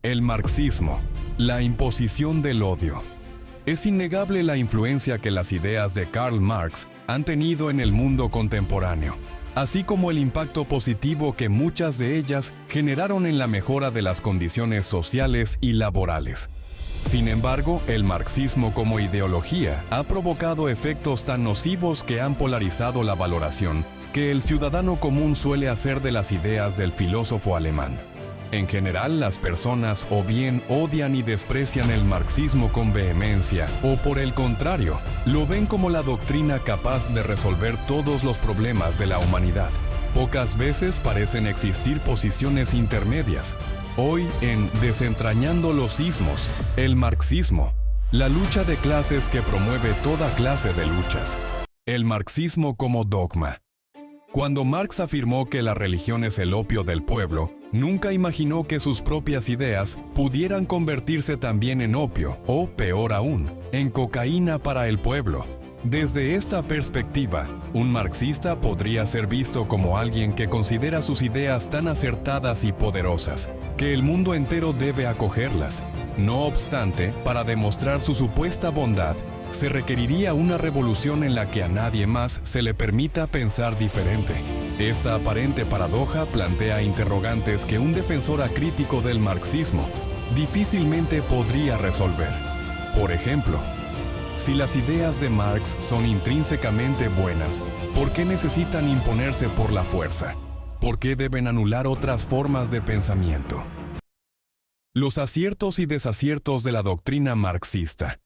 El marxismo, la imposición del odio. Es innegable la influencia que las ideas de Karl Marx han tenido en el mundo contemporáneo, así como el impacto positivo que muchas de ellas generaron en la mejora de las condiciones sociales y laborales. Sin embargo, el marxismo como ideología ha provocado efectos tan nocivos que han polarizado la valoración que el ciudadano común suele hacer de las ideas del filósofo alemán. En general, las personas o bien odian y desprecian el marxismo con vehemencia, o por el contrario, lo ven como la doctrina capaz de resolver todos los problemas de la humanidad. Pocas veces parecen existir posiciones intermedias. Hoy, en Desentrañando los ismos, el marxismo, la lucha de clases que promueve toda clase de luchas. El marxismo como dogma. Cuando Marx afirmó que la religión es el opio del pueblo, nunca imaginó que sus propias ideas pudieran convertirse también en opio, o peor aún, en cocaína para el pueblo. Desde esta perspectiva, un marxista podría ser visto como alguien que considera sus ideas tan acertadas y poderosas, que el mundo entero debe acogerlas. No obstante, para demostrar su supuesta bondad, se requeriría una revolución en la que a nadie más se le permita pensar diferente. Esta aparente paradoja plantea interrogantes que un defensor acrítico del marxismo difícilmente podría resolver. Por ejemplo, si las ideas de Marx son intrínsecamente buenas, ¿por qué necesitan imponerse por la fuerza? ¿Por qué deben anular otras formas de pensamiento? Los aciertos y desaciertos de la doctrina marxista.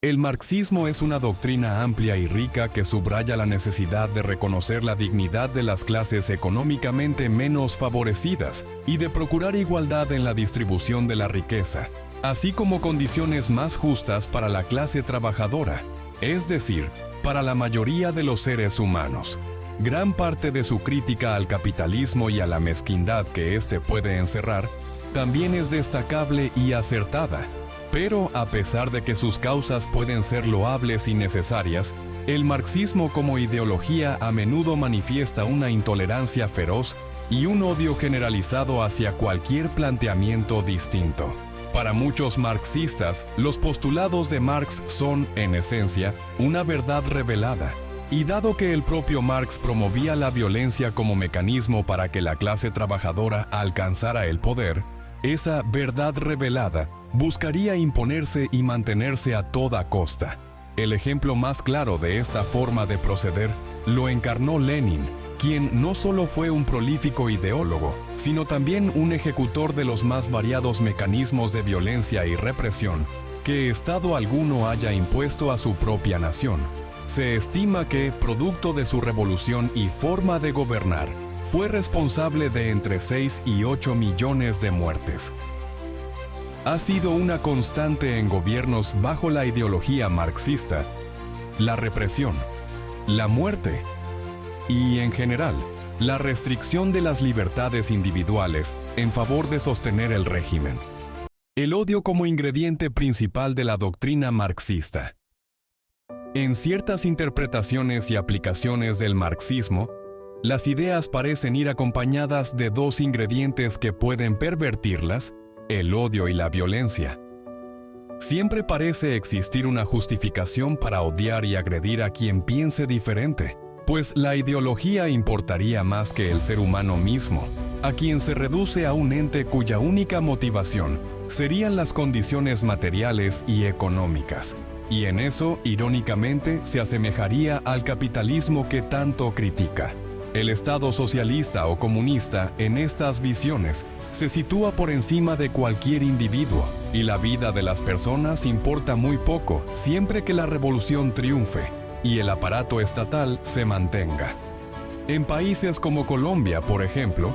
El marxismo es una doctrina amplia y rica que subraya la necesidad de reconocer la dignidad de las clases económicamente menos favorecidas y de procurar igualdad en la distribución de la riqueza, así como condiciones más justas para la clase trabajadora, es decir, para la mayoría de los seres humanos. Gran parte de su crítica al capitalismo y a la mezquindad que éste puede encerrar también es destacable y acertada. Pero, a pesar de que sus causas pueden ser loables y necesarias, el marxismo como ideología a menudo manifiesta una intolerancia feroz y un odio generalizado hacia cualquier planteamiento distinto. Para muchos marxistas, los postulados de Marx son, en esencia, una verdad revelada. Y dado que el propio Marx promovía la violencia como mecanismo para que la clase trabajadora alcanzara el poder, esa verdad revelada buscaría imponerse y mantenerse a toda costa. El ejemplo más claro de esta forma de proceder lo encarnó Lenin, quien no solo fue un prolífico ideólogo, sino también un ejecutor de los más variados mecanismos de violencia y represión que Estado alguno haya impuesto a su propia nación. Se estima que, producto de su revolución y forma de gobernar, fue responsable de entre 6 y 8 millones de muertes. Ha sido una constante en gobiernos bajo la ideología marxista, la represión, la muerte y, en general, la restricción de las libertades individuales en favor de sostener el régimen. El odio como ingrediente principal de la doctrina marxista. En ciertas interpretaciones y aplicaciones del marxismo, las ideas parecen ir acompañadas de dos ingredientes que pueden pervertirlas: el odio y la violencia. Siempre parece existir una justificación para odiar y agredir a quien piense diferente, pues la ideología importaría más que el ser humano mismo, a quien se reduce a un ente cuya única motivación serían las condiciones materiales y económicas. Y en eso, irónicamente, se asemejaría al capitalismo que tanto critica. El Estado socialista o comunista, en estas visiones, se sitúa por encima de cualquier individuo, y la vida de las personas importa muy poco siempre que la revolución triunfe y el aparato estatal se mantenga. En países como Colombia, por ejemplo,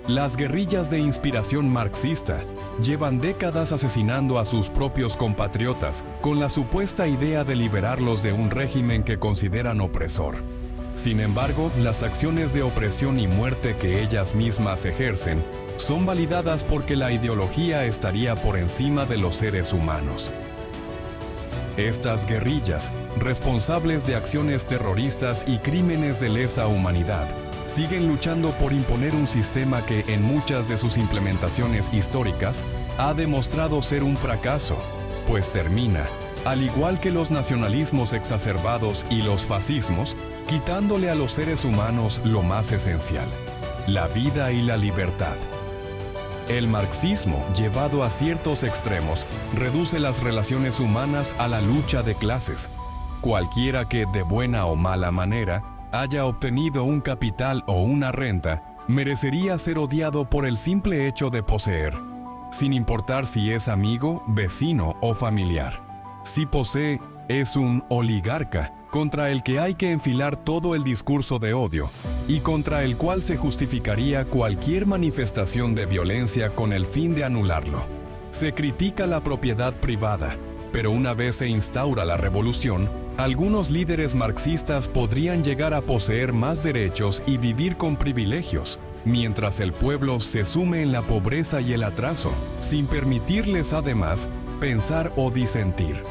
las guerrillas de inspiración marxista llevan décadas asesinando a sus propios compatriotas con la supuesta idea de liberarlos de un régimen que consideran opresor. Sin embargo, las acciones de opresión y muerte que ellas mismas ejercen son validadas porque la ideología estaría por encima de los seres humanos. Estas guerrillas, responsables de acciones terroristas y crímenes de lesa humanidad, siguen luchando por imponer un sistema que en muchas de sus implementaciones históricas ha demostrado ser un fracaso, pues termina, al igual que los nacionalismos exacerbados y los fascismos, quitándole a los seres humanos lo más esencial, la vida y la libertad. El marxismo, llevado a ciertos extremos, reduce las relaciones humanas a la lucha de clases. Cualquiera que, de buena o mala manera, haya obtenido un capital o una renta, merecería ser odiado por el simple hecho de poseer, sin importar si es amigo, vecino o familiar. Si posee, es un oligarca, contra el que hay que enfilar todo el discurso de odio y contra el cual se justificaría cualquier manifestación de violencia con el fin de anularlo. Se critica la propiedad privada, pero una vez se instaura la revolución, algunos líderes marxistas podrían llegar a poseer más derechos y vivir con privilegios, mientras el pueblo se sume en la pobreza y el atraso, sin permitirles además pensar o disentir.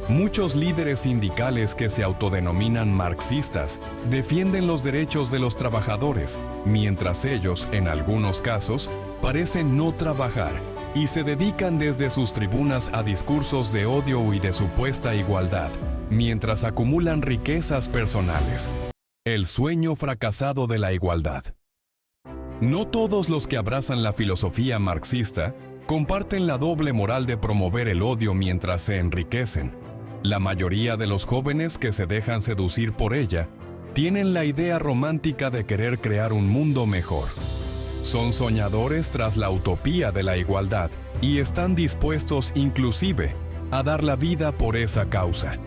Muchos líderes sindicales que se autodenominan marxistas defienden los derechos de los trabajadores, mientras ellos, en algunos casos, parecen no trabajar y se dedican desde sus tribunas a discursos de odio y de supuesta igualdad, mientras acumulan riquezas personales. El sueño fracasado de la igualdad. No todos los que abrazan la filosofía marxista comparten la doble moral de promover el odio mientras se enriquecen. La mayoría de los jóvenes que se dejan seducir por ella tienen la idea romántica de querer crear un mundo mejor. Son soñadores tras la utopía de la igualdad y están dispuestos inclusive a dar la vida por esa causa.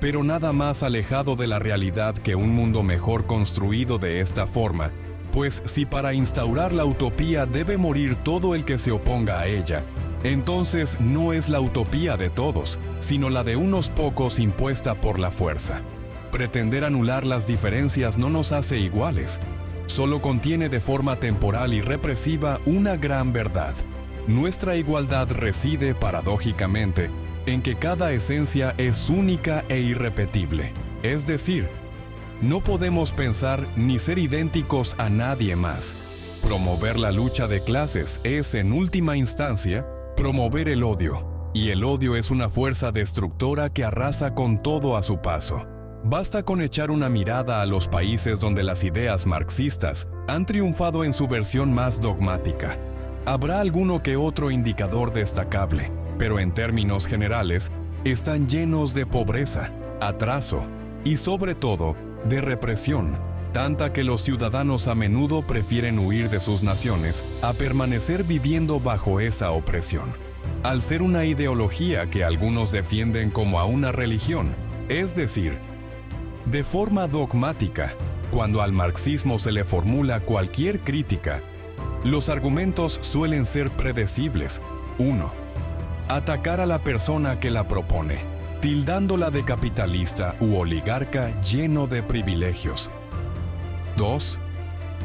Pero nada más alejado de la realidad que un mundo mejor construido de esta forma, pues si para instaurar la utopía debe morir todo el que se oponga a ella, entonces no es la utopía de todos, sino la de unos pocos impuesta por la fuerza. Pretender anular las diferencias no nos hace iguales, solo contiene de forma temporal y represiva una gran verdad. Nuestra igualdad reside, paradójicamente, en que cada esencia es única e irrepetible, es decir, no podemos pensar ni ser idénticos a nadie más. Promover la lucha de clases es, en última instancia, promover el odio, y el odio es una fuerza destructora que arrasa con todo a su paso. Basta con echar una mirada a los países donde las ideas marxistas han triunfado en su versión más dogmática. Habrá alguno que otro indicador destacable, pero en términos generales, están llenos de pobreza, atraso y, sobre todo, de represión, tanta que los ciudadanos a menudo prefieren huir de sus naciones a permanecer viviendo bajo esa opresión. Al ser una ideología que algunos defienden como a una religión, es decir, de forma dogmática, cuando al marxismo se le formula cualquier crítica, los argumentos suelen ser predecibles. 1. Atacar a la persona que la propone, tildándola de capitalista u oligarca lleno de privilegios. 2.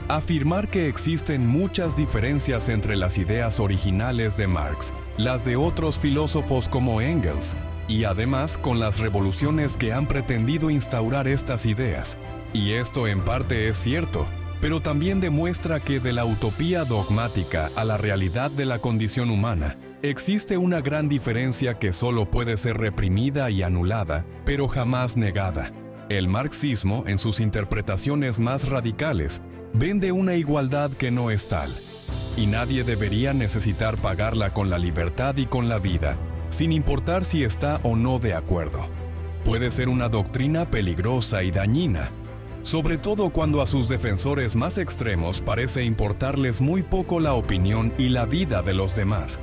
Afirmar que existen muchas diferencias entre las ideas originales de Marx, las de otros filósofos como Engels, y además con las revoluciones que han pretendido instaurar estas ideas. Y esto en parte es cierto, pero también demuestra que de la utopía dogmática a la realidad de la condición humana, existe una gran diferencia que solo puede ser reprimida y anulada, pero jamás negada. El marxismo, en sus interpretaciones más radicales, vende una igualdad que no es tal, y nadie debería necesitar pagarla con la libertad y con la vida, sin importar si está o no de acuerdo. Puede ser una doctrina peligrosa y dañina, sobre todo cuando a sus defensores más extremos parece importarles muy poco la opinión y la vida de los demás.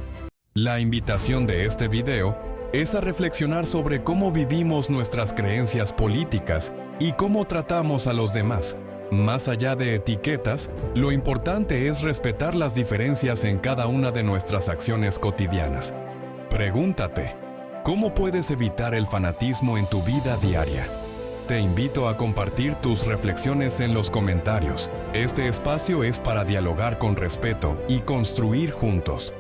La invitación de este video es a reflexionar sobre cómo vivimos nuestras creencias políticas y cómo tratamos a los demás. Más allá de etiquetas, lo importante es respetar las diferencias en cada una de nuestras acciones cotidianas. Pregúntate, ¿cómo puedes evitar el fanatismo en tu vida diaria? Te invito a compartir tus reflexiones en los comentarios. Este espacio es para dialogar con respeto y construir juntos.